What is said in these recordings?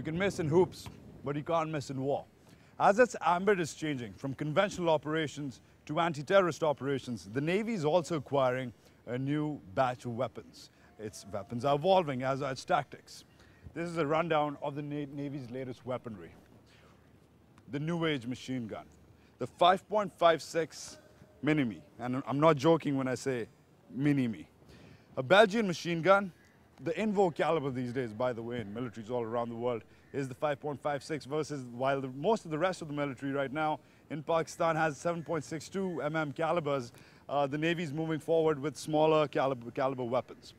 can miss in hoops, but you can't miss in war. As its ambit is changing from conventional operations to anti-terrorist operations, the Navy is also acquiring a new batch of weapons. Its weapons are evolving, as are its tactics. This is a rundown of the Navy's latest weaponry. The New Age machine gun, the 5.56 Mini-Me, and I'm not joking when I say Mini-Me. A Belgian machine gun. The in vogue caliber these days, by the way, in militaries all around the world, is the 5.56 versus while most of the rest of the military right now in Pakistan has 7.62 mm calibers, the Navy is moving forward with smaller caliber weapons.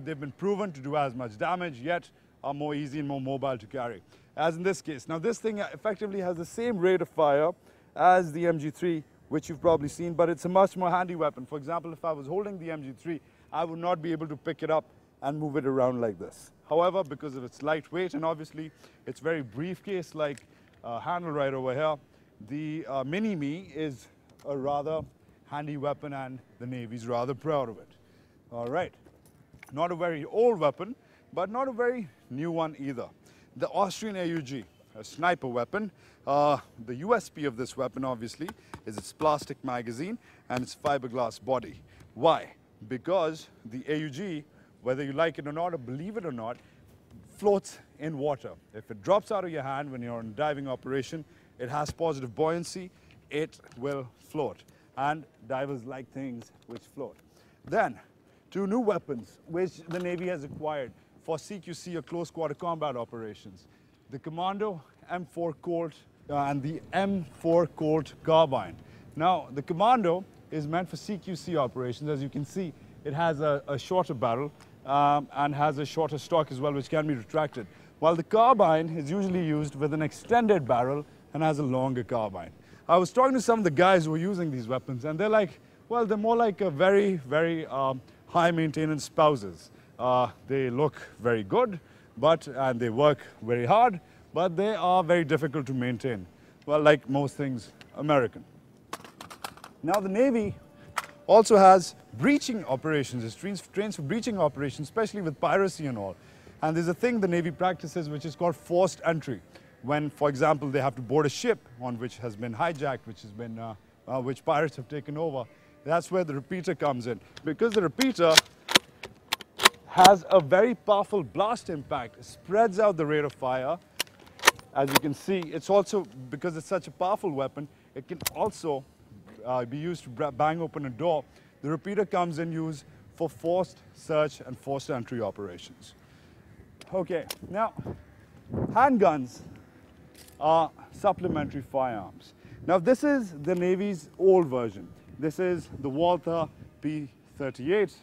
They've been proven to do as much damage, yet are more easy and more mobile to carry, as in this case. Now this thing effectively has the same rate of fire as the MG3, which you've probably seen, but it's a much more handy weapon. For example, if I was holding the MG3, I would not be able to pick it up and move it around like this. However, because of its lightweight and obviously its very briefcase-like handle right over here, the Mini-Me is a rather handy weapon and the Navy's rather proud of it. All right, not a very old weapon, but not a very new one either. The Austrian AUG, a sniper weapon. The USP of this weapon, obviously, is its plastic magazine and its fiberglass body. Why? Because the AUG, whether you like it or not, or believe it or not, floats in water. If it drops out of your hand when you're on a diving operation, it has positive buoyancy, it will float. And divers like things which float. Then, two new weapons which the Navy has acquired for CQC or close quarter combat operations. The Commando M4 Colt and the M4 Colt carbine. Now, the Commando is meant for CQC operations. As you can see, it has a shorter barrel and has a shorter stock as well, which can be retracted. While the carbine is usually used with an extended barrel and has a longer carbine. I was talking to some of the guys who are using these weapons, and they're like, well, they're more like a very high maintenance spouses. They look very good, and they work very hard, but they are very difficult to maintain. Well, like most things American. Now the Navy also has breaching operations. It trains for breaching operations, especially with piracy and all. And there's a thing the Navy practices which is called forced entry. When, for example, they have to board a ship on which has been hijacked, which pirates have taken over. That's where the repeater comes in. Because the repeater has a very powerful blast impact, it spreads out the rate of fire. As you can see, it's also, because it's such a powerful weapon, it can also be used to bang open a door. The repeater comes in use for forced search and forced entry operations. Okay, now handguns are supplementary firearms. Now this is the Navy's old version. This is the Walther P38.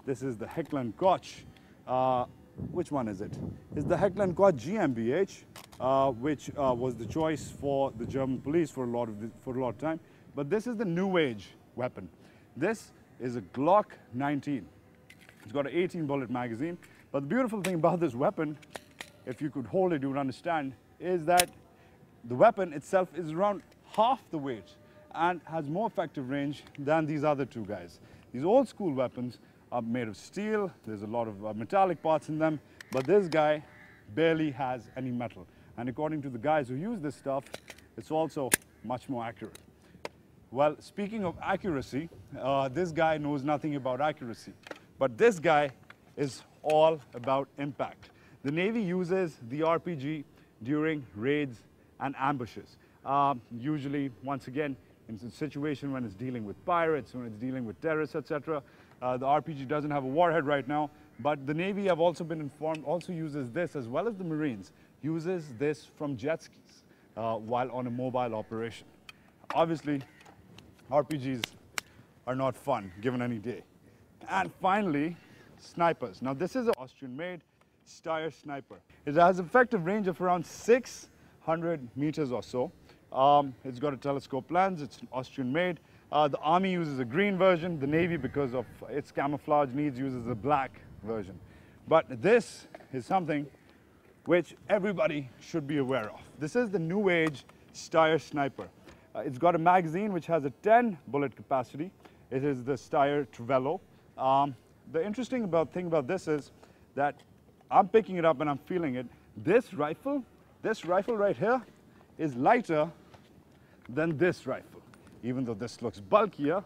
This is the Heckler & Koch. Which one is it? It's the Heckler & Koch GmbH, which was the choice for the German police for a lot of time. But this is the new age weapon. This is a Glock 19. It's got an 18 bullet magazine. But the beautiful thing about this weapon, if you could hold it, you would understand, is that the weapon itself is around half the weight and has more effective range than these other two guys. These old school weapons are made of steel. There's a lot of metallic parts in them, but this guy barely has any metal. And according to the guys who use this stuff, it's also much more accurate. Well, speaking of accuracy, this guy knows nothing about accuracy, but this guy is all about impact. The Navy uses the RPG during raids and ambushes. Usually, once again, in a situation when it's dealing with pirates, when it's dealing with terrorists, etc. The RPG doesn't have a warhead right now, but the Navy, I've also been informed, also uses this, as well as the Marines, uses this from jet skis while on a mobile operation. Obviously, RPGs are not fun, given any day. And finally, snipers. Now this is an Austrian-made Steyr sniper. It has an effective range of around 600 meters or so. It's got a telescope lens, it's Austrian-made. The Army uses a green version, the Navy, because of its camouflage needs, uses a black version. But this is something which everybody should be aware of. This is the new age Steyr sniper. It's got a magazine which has a 10 bullet capacity. It is the Steyr Trevelo. The interesting thing about this is that I'm picking it up and I'm feeling it. This rifle This rifle right here is lighter than this rifle. Even though this looks bulkier,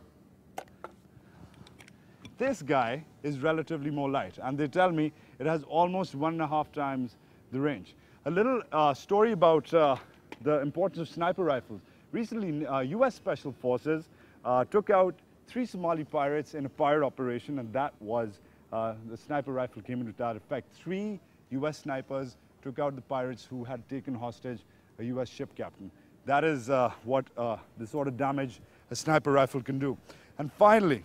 this guy is relatively more light, and they tell me it has almost 1.5 times the range. A little story about the importance of sniper rifles. Recently, US Special Forces took out 3 Somali pirates in a pirate operation, and that was, the sniper rifle came into that effect. 3 US snipers took out the pirates who had taken hostage a US ship captain. That is what the sort of damage a sniper rifle can do. And finally,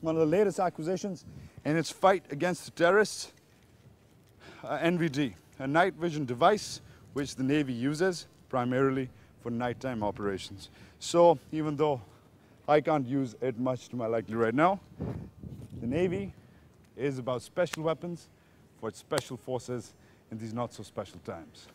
one of the latest acquisitions in its fight against the terrorists, NVD, a night vision device which the Navy uses primarily for nighttime operations. So even though I can't use it much to my liking right now, the Navy is about special weapons for its special forces in these not so special times.